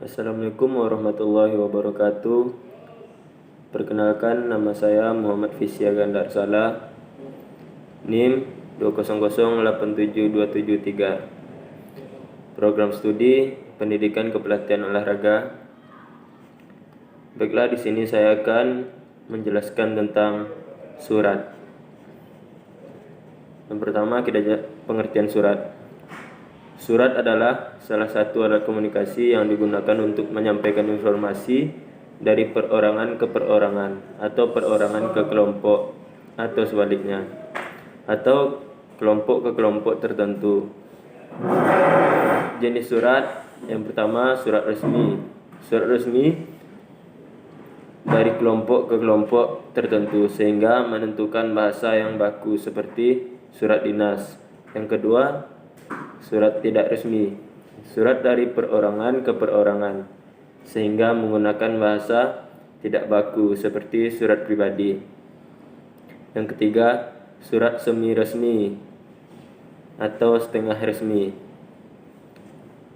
Assalamualaikum warahmatullahi wabarakatuh. Perkenalkan, nama saya Muhammad Fisya Gandarsala, NIM 200872773. Program studi Pendidikan Kepelatihan Olahraga. Baiklah, di sini saya akan menjelaskan tentang surat. Yang pertama, kita pengertian surat. Surat adalah salah satu alat komunikasi yang digunakan untuk menyampaikan informasi dari perorangan ke perorangan, atau perorangan ke kelompok, atau sebaliknya, atau kelompok ke kelompok tertentu. Jenis surat yang pertama, surat resmi. Surat resmi dari kelompok ke kelompok tertentu sehingga menentukan bahasa yang baku, seperti surat dinas. Yang kedua, surat tidak resmi, surat dari perorangan ke perorangan sehingga menggunakan bahasa tidak baku, seperti surat pribadi. Yang ketiga, surat semi resmi atau setengah resmi,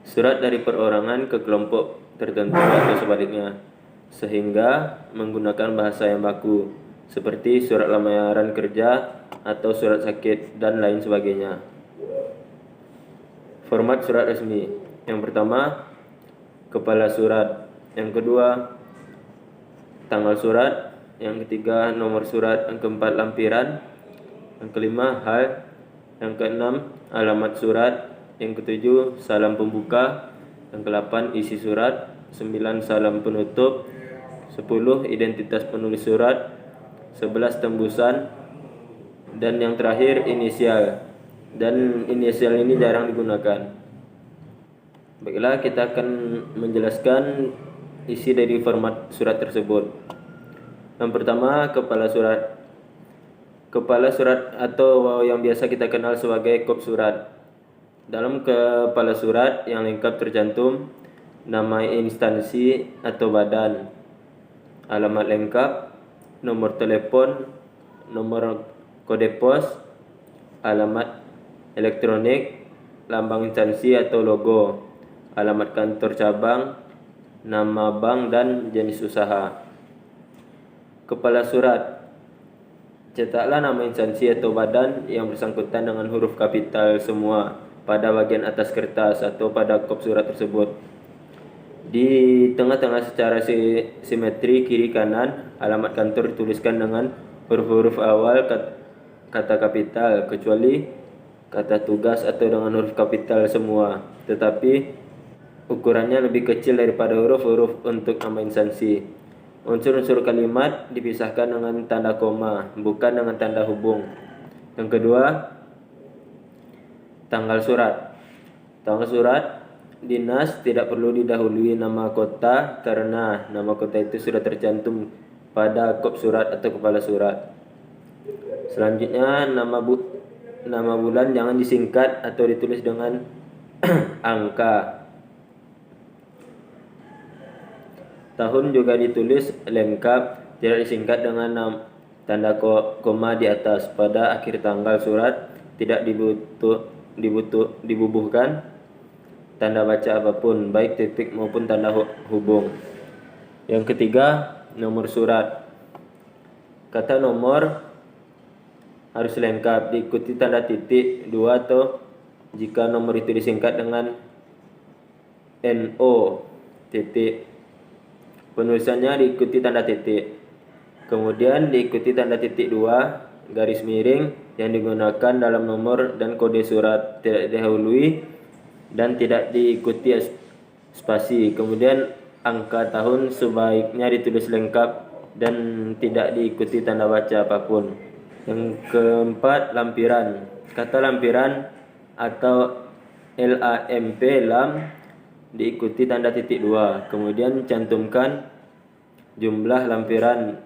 surat dari perorangan ke kelompok tertentu atau sebaliknya sehingga menggunakan bahasa yang baku, seperti surat lamaran kerja atau surat sakit dan lain sebagainya. Format surat resmi. Yang pertama, kepala surat. Yang kedua, tanggal surat. Yang ketiga, nomor surat. Yang keempat, lampiran. Yang kelima, hal. Yang keenam, alamat surat. Yang ketujuh, salam pembuka. Yang kedelapan, isi surat. 9, salam penutup. 10, identitas penulis surat. 11, tembusan. Dan yang terakhir, inisial. Dan inisial ini jarang digunakan. Baiklah, kita akan menjelaskan isi dari format surat tersebut. Yang pertama, kepala surat. Kepala surat atau yang biasa kita kenal sebagai kop surat. Dalam kepala surat yang lengkap tercantum nama instansi atau badan, alamat lengkap, nomor telepon, nomor kode pos, alamat elektronik, lambang instansi atau logo, alamat kantor cabang, nama bank, dan jenis usaha. Kepala surat. Cetaklah nama instansi atau badan yang bersangkutan dengan huruf kapital semua pada bagian atas kertas atau pada kop surat tersebut. Di tengah-tengah secara simetri kiri kanan, alamat kantor dituliskan dengan huruf-huruf awal kata kapital, kecuali kata tugas atau dengan huruf kapital semua, tetapi ukurannya lebih kecil daripada huruf-huruf untuk nama instansi. Unsur-unsur kalimat dipisahkan dengan tanda koma, bukan dengan tanda hubung. Yang kedua, tanggal surat. Tanggal surat dinas tidak perlu didahului nama kota karena nama kota itu sudah tercantum pada kop surat atau kepala surat. Selanjutnya, nama bulan jangan disingkat atau ditulis dengan angka. Tahun juga ditulis lengkap, tidak disingkat dengan tanda koma di atas. Pada akhir tanggal surat tidak dibubuhkan tanda baca apapun, baik titik maupun tanda hubung. Yang ketiga, nomor surat. Kata nomor harus lengkap, diikuti tanda titik 2 atau jika nomor itu disingkat dengan NO titik, penulisannya diikuti tanda titik. Kemudian diikuti tanda titik 2 garis miring yang digunakan dalam nomor dan kode surat, tidak didahului dan tidak diikuti spasi. Kemudian angka tahun sebaiknya ditulis lengkap dan tidak diikuti tanda baca apapun. Yang keempat, lampiran. Kata lampiran atau LAMP, lam, diikuti tanda titik 2. Kemudian cantumkan jumlah lampiran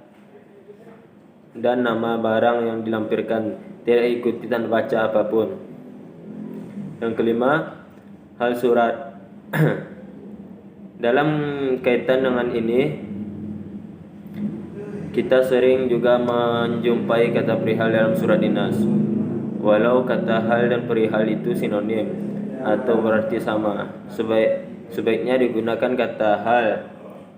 dan nama barang yang dilampirkan, tidak ikuti tanda baca apapun. Yang kelima, hal surat. Dalam kaitan dengan ini, kita sering juga menjumpai kata perihal dalam surat dinas. Walau kata hal dan perihal itu sinonim atau berarti sama, Sebaiknya digunakan kata hal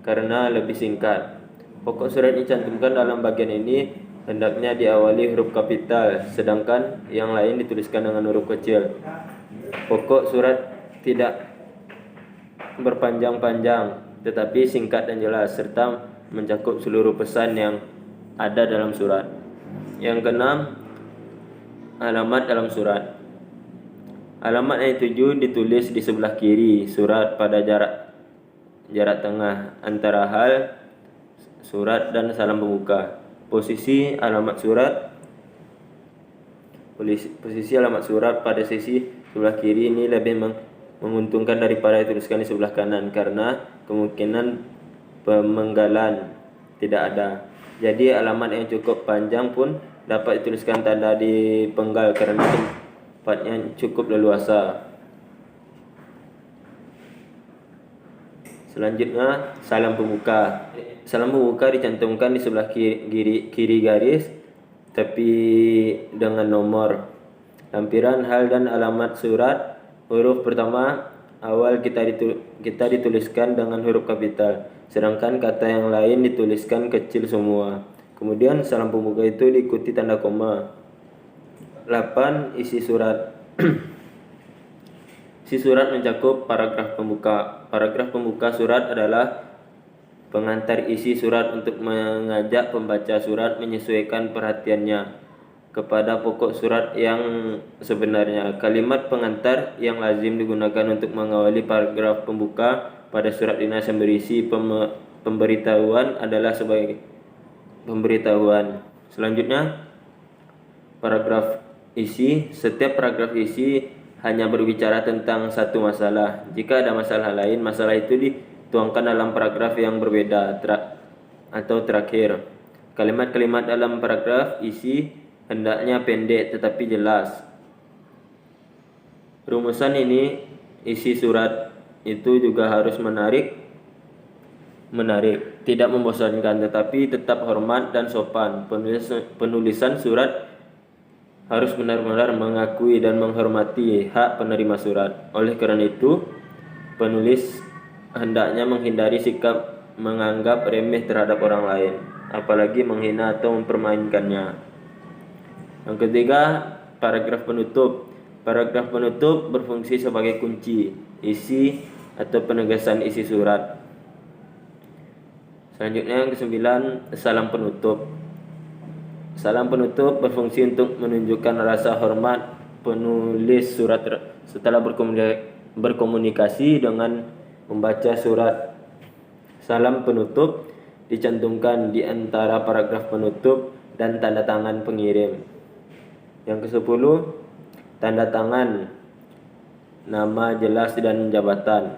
karena lebih singkat. Pokok surat dicantumkan dalam bagian ini hendaknya diawali huruf kapital, sedangkan yang lain dituliskan dengan huruf kecil. Pokok surat tidak berpanjang-panjang, tetapi singkat dan jelas, serta mencakup seluruh pesan yang ada dalam surat. Yang keenam, alamat dalam surat. Alamat yang dituju ditulis di sebelah kiri surat pada jarak tengah antara hal surat dan salam pembuka. Posisi alamat surat pada sisi sebelah kiri ini lebih menguntungkan daripada dituliskan di sebelah kanan karena kemungkinan pemenggalan tidak ada. Jadi alamat yang cukup panjang pun dapat dituliskan tanda di penggal karena tempatnya cukup leluasa. Selanjutnya, salam pembuka. Salam pembuka dicantumkan di sebelah kiri garis tepi dengan nomor, lampiran, hal dan alamat surat. Huruf pertama awal kita dituliskan dengan huruf kapital, sedangkan kata yang lain dituliskan kecil semua. Kemudian salam pembuka itu diikuti tanda koma. 8. Isi surat. Isi surat mencakup paragraf pembuka. Paragraf pembuka surat adalah pengantar isi surat untuk mengajak pembaca surat menyesuaikan perhatiannya kepada pokok surat yang sebenarnya. Kalimat pengantar yang lazim digunakan untuk mengawali paragraf pembuka pada surat dinas yang berisi pemberitahuan adalah sebagai pemberitahuan. Selanjutnya, paragraf isi. Setiap paragraf isi hanya berbicara tentang satu masalah. Jika ada masalah lain, masalah itu dituangkan dalam paragraf yang berbeda atau terakhir. Kalimat-kalimat dalam paragraf isi hendaknya pendek tetapi jelas. Rumusan ini, isi surat itu juga harus menarik, tidak membosankan tetapi tetap hormat dan sopan. Penulisan surat harus benar-benar mengakui dan menghormati hak penerima surat. Oleh karena itu, penulis hendaknya menghindari sikap menganggap remeh terhadap orang lain, apalagi menghina atau mempermainkannya. Yang ketiga, paragraf penutup. Paragraf penutup berfungsi sebagai kunci isi atau penegasan isi surat. Selanjutnya yang kesembilan, salam penutup. Salam penutup berfungsi untuk menunjukkan rasa hormat penulis surat setelah berkomunikasi dengan membaca surat. Salam penutup dicantumkan di antara paragraf penutup dan tanda tangan pengirim. Yang ke-10, tanda tangan, nama jelas dan jabatan.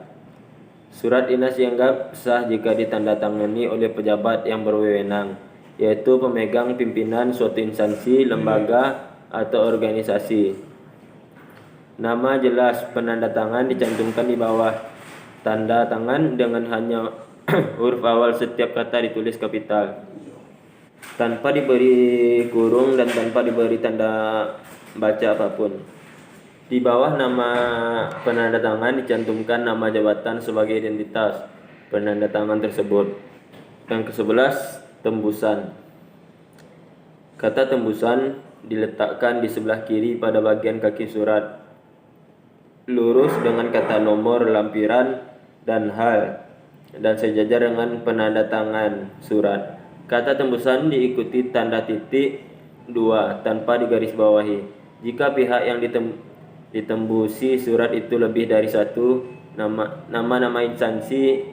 Surat dinas dianggap sah jika ditandatangani oleh pejabat yang berwenang, yaitu pemegang pimpinan suatu instansi, lembaga, atau organisasi. Nama jelas penandatangan dicantumkan di bawah tanda tangan dengan hanya huruf awal setiap kata ditulis kapital, tanpa diberi kurung dan tanpa diberi tanda baca apapun. Di bawah nama penandatangan dicantumkan nama jabatan sebagai identitas penandatangan tersebut. Yang ke-11, tembusan. Kata tembusan diletakkan di sebelah kiri pada bagian kaki surat, lurus dengan kata nomor, lampiran, dan hal, dan sejajar dengan penandatangan surat. Kata tembusan diikuti tanda titik 2 tanpa digarisbawahi. Jika pihak yang ditembusi surat itu lebih dari satu, nama-nama instansi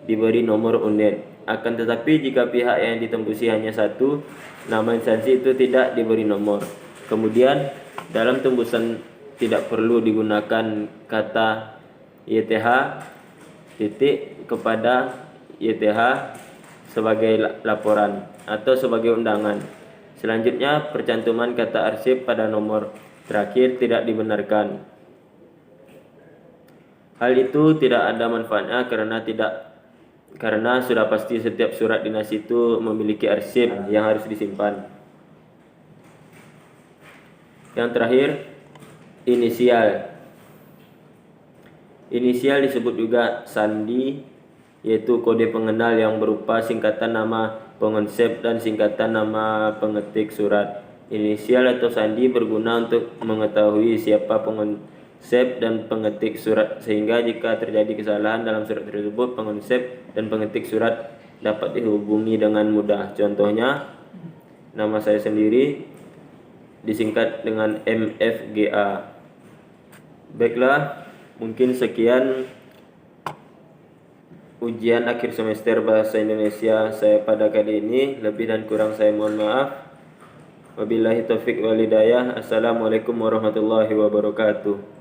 diberi nomor unit. Akan tetapi jika pihak yang ditembusi hanya satu, nama instansi itu tidak diberi nomor. Kemudian dalam tembusan tidak perlu digunakan kata YTH titik kepada YTH sebagai laporan atau sebagai undangan. Selanjutnya, percantuman kata arsip pada nomor terakhir tidak dibenarkan. Hal itu tidak ada manfaatnya karena sudah pasti setiap surat dinas itu memiliki arsip yang harus disimpan. Yang terakhir, inisial. Inisial disebut juga sandi, yaitu kode pengenal yang berupa singkatan nama pengonsep dan singkatan nama pengetik surat. Inisial atau sandi berguna untuk mengetahui siapa pengonsep dan pengetik surat, sehingga jika terjadi kesalahan dalam surat tersebut, pengonsep dan pengetik surat dapat dihubungi dengan mudah. Contohnya, nama saya sendiri disingkat dengan MFGA. Baiklah, mungkin sekian ujian akhir semester Bahasa Indonesia saya pada kali ini. Lebih dan kurang saya mohon maaf. Wabillahi taufik wal hidayah. Assalamualaikum warahmatullahi wabarakatuh.